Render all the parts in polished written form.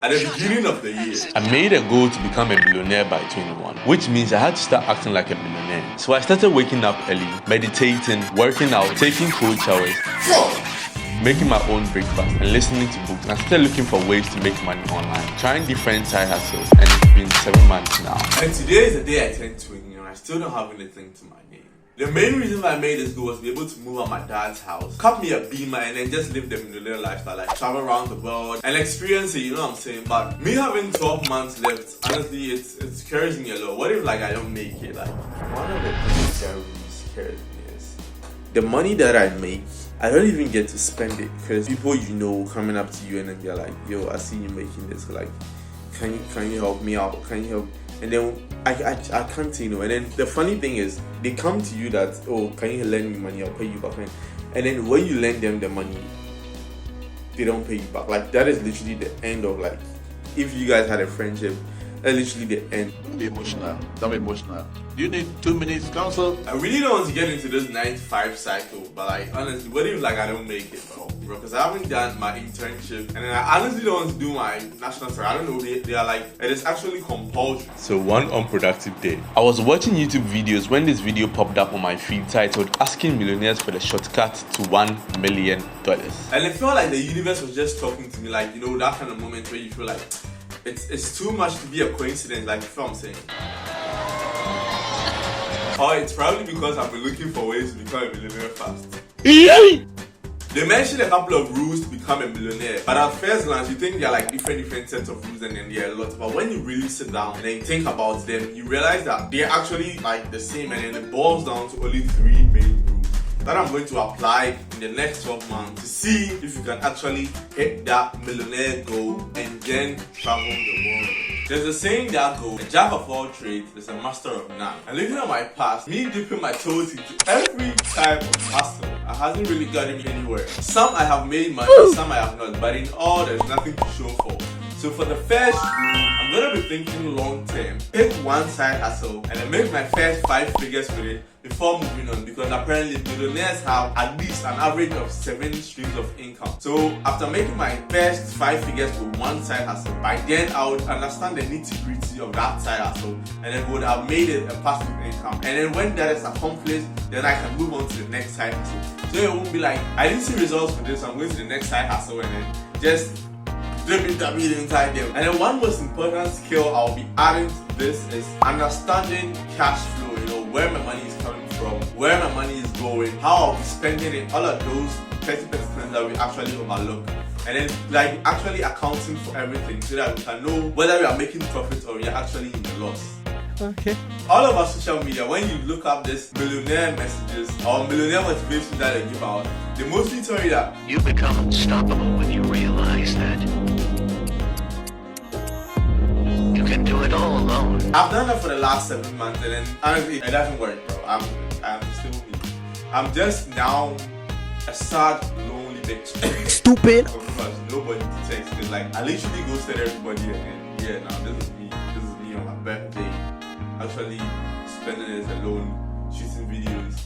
At the beginning of the year, I made a goal to become a millionaire by 21, which means I had to start acting like a millionaire. So I started waking up early, meditating, working out, taking cold showers, making my own breakfast, and listening to books. And I started looking for ways to make money online, trying different side hustles, and it's been 7 months now. And today is the day I turned 20, and I still don't have anything to my name. The main reason why I made this goal was to be able to move out my dad's house, cut me a beamer, and then just live the millionaire lifestyle, like travel around the world and experience it, you know what I'm saying? But me having 12 months left, honestly, it scares me a lot. What if like I don't make it? Like, one of the things that really scares me is the money that I make, I don't even get to spend it because people you know coming up to you and then they're like, yo, I see you making this, like, can you help me out? Can you help? And then I can't say no. And then the funny thing is, they come to you that, oh, can you lend me money? I'll pay you back. And then when you lend them the money, they don't pay you back. Like, that is literally the end of, like, if you guys had a friendship, that's literally the end. Don't be emotional. Don't be emotional. Do you need 2 minutes counsel? I really don't want to get into this 9-to-5 cycle, but like, honestly, what if like I don't make it, bro? Because I haven't done my internship, and then I honestly don't want to do my national service. I don't know, they are like, it is actually compulsory. So one unproductive day, I was watching YouTube videos when this video popped up on my feed titled "Asking Millionaires for the Shortcut to $1 Million." And it felt like the universe was just talking to me, like, you know, that kind of moment where you feel like it's too much to be a coincidence, like, you know what I'm saying? Or it's probably because I've been looking for ways to become a millionaire fast. They mentioned a couple of rules to become a millionaire, but at first glance you think they're like different sets of rules and then there are a lot. But when you really sit down and then think about them, you realize that they're actually like the same, and then it boils down to only 3 main rules that I'm going to apply in the next 12 months to see if you can actually hit that millionaire goal and then travel the world. There's a saying that goes, a jack of all trades is a master of none. And looking at my past, me dipping my toes into every type of hustle, it hasn't really gotten me anywhere. Some I have made money, some I have not, but in all there's nothing to show for. So for the first rule, I'm gonna be thinking long term. Pick one side hustle and then make my first 5 figures with it before moving on, because apparently millionaires have at least an average of 7 streams of income. So after making my first 5 figures with one side hustle, by then I would understand the nitty-gritty of that side hustle and then would have made it a passive income. And then when that is accomplished, then I can move on to the next side hustle. So it won't be like, I didn't see results for this, so I'm going to the next side hustle and then just WWE inside them. And then one most important skill I'll be adding to this is understanding cash flow, you know, where my money is coming from, where my money is going, how I'll be spending it, all of those 30% that we actually overlook. And then like actually accounting for everything so that we can know whether we are making profit or we are actually in the loss. Okay. All over social media, when you look up this millionaire messages or millionaire motivation that they give out, they mostly tell you that you become unstoppable when you realize that you can do it all alone. I've done that for the last 7 months, and then honestly, it doesn't work, bro. I'm still me. I'm just now a sad, lonely bitch. Stupid. Because nobody to text. Cause like I literally ghosted everybody, and then, yeah, now this is me. This is me on my birthday. Actually spending it alone, shooting videos.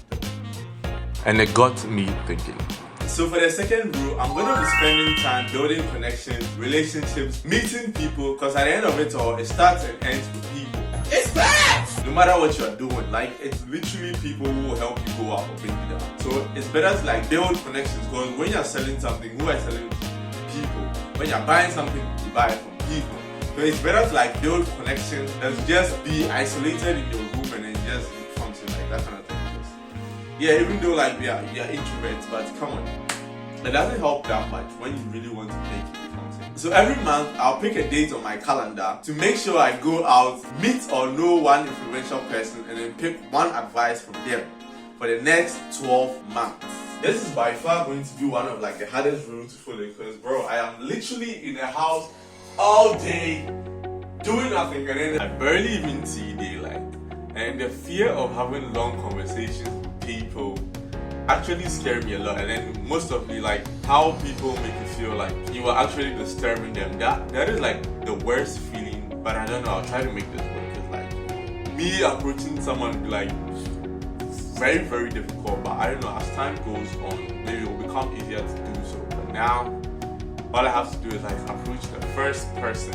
And it got me thinking. So for the second rule, I'm going to be spending time building connections, relationships, meeting people, because at the end of it all, it starts and ends with people. It's bad! No matter what you're doing, like, it's literally people who will help you go up or bring you down. So it's better to like build connections, because when you're selling something, who are selling to? People. When you're buying something, you buy it from people. So it's better to like build connections than to just be isolated in your room and then just function like that kind of thing. Yeah, even though like we are introverts, but come on, it doesn't help that much when you really want to make it. So every month I'll pick a date on my calendar to make sure I go out, meet or know one influential person, and then pick one advice from them for the next 12 months. This is by far going to be one of like the hardest rules to follow, because bro, I am literally in a house all day doing nothing, and then I barely even see daylight. And the fear of having long conversations with people actually scared me a lot. And then most of the like how people make you feel like you are actually disturbing them, that is like the worst feeling. But I don't know, I'll try to make this work. It's like me approaching someone will be like very, very difficult, but I don't know, as time goes on maybe it will become easier to do so. But now all I have to do is like approach the first person,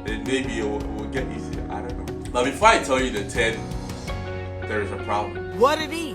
then maybe it will get easier. I don't know. But before I tell you the 10, there is a problem. What it is,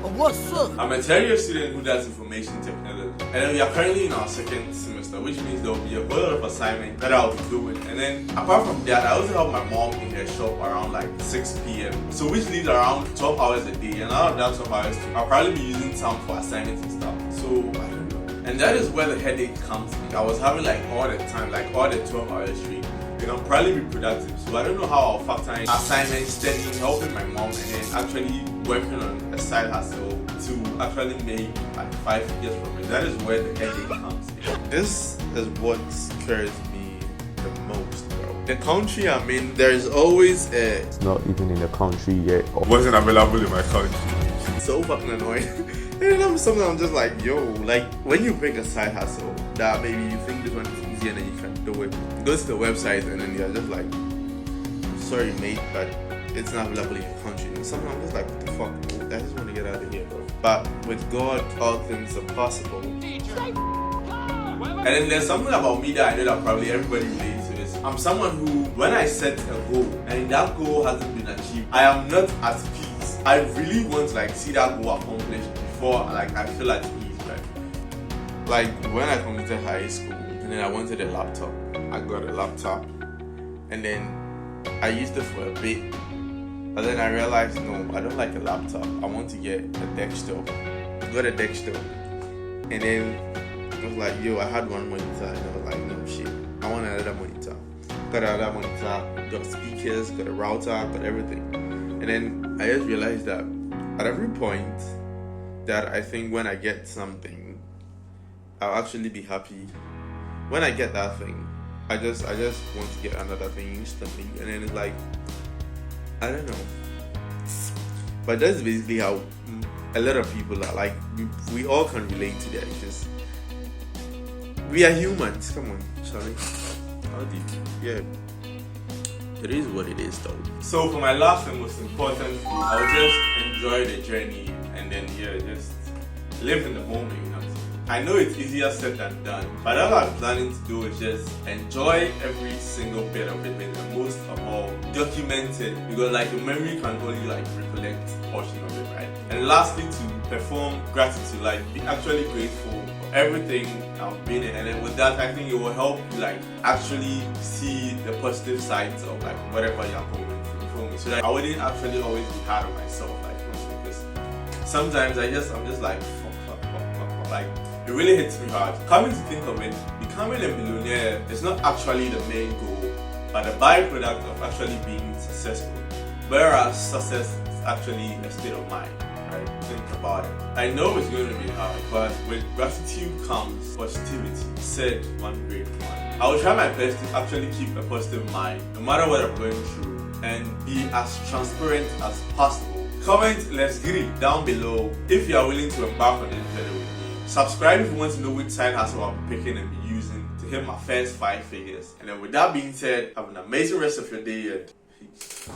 or what's up? I'm a third year student who does information technology, and then we are currently in our second semester, which means there will be a whole lot of assignments that I'll be doing. And then apart from that, I also help my mom in her shop around like 6 p.m. So which leaves around 12 hours a day, and out of that 12 hours, I'll probably be using some for assignments and stuff. So I don't know. And that is where the headache comes in. I was having like all the time, like all the 12 hours straight. And I'll probably be productive. So I don't know how I'll factor in assignments, studying, helping my mom, and then actually working on a side hustle to actually make like 5 figures from it. That is where the headache comes in. This is what scares me the most, bro. The country I'm in, there is always a... It's not even in the country yet. wasn't available in my country. It's so fucking annoying. And I'm just like, yo, like when you pick a side hustle that maybe you think this one is easy and then you can do it, you go to the website and then you're just like, sorry mate, but it's not available in your country. And sometimes I'm just like, what the fuck, I just want to get out of here, bro. But with God, all things are possible. And then there's something about me that I know that probably everybody relates to this. I'm someone who, when I set a goal and that goal hasn't been achieved, I am not at peace. I really want to like see that goal accomplished before like I feel at ease, right? Like when I completed high school and then I wanted a laptop, I got a laptop and then I used it for a bit, but then I realized no, I don't like a laptop. I want to get a desktop. Got a desktop, and then I was like, yo, I had one monitor, and I was like, no shit, I want another monitor. Got another monitor, got speakers, got a router, got everything, and then I just realized that at every point that I think when I get something, I'll actually be happy. When I get that thing, I just want to get another thing instantly, and then it's like, I don't know. But that's basically how a lot of people are. Like we all can relate to that because we are humans. Come on, Charlie. How deep? Yeah. It is what it is, though. So for my last and most important, I'll just enjoy the journey and then just live in the moment, you know. I know it's easier said than done, but all I'm planning to do is just enjoy every single bit of it, and most of all, document it, because like your memory can only like recollect a portion of it, right? And lastly, to perform gratitude, like be actually grateful for everything I've been in, and then with that, I think it will help you like actually see the positive sides of like whatever you're going through, so that I wouldn't actually always be hard on myself, like because sometimes I'm just like fuck, like. It really hits me hard. Coming to think of it, becoming a millionaire is not actually the main goal, but a byproduct of actually being successful. Whereas success is actually a state of mind, right? Think about it. I know it's going to be hard, but with gratitude comes positivity, said one great one. I will try my best to actually keep a positive mind, no matter what I'm going through, and be as transparent as possible. Comment let's get it down below if you are willing to embark on this journey with me. Subscribe if you want to know which side hustle I'll be picking and be using to hit my first 5 figures. And then with that being said, have an amazing rest of your day and peace.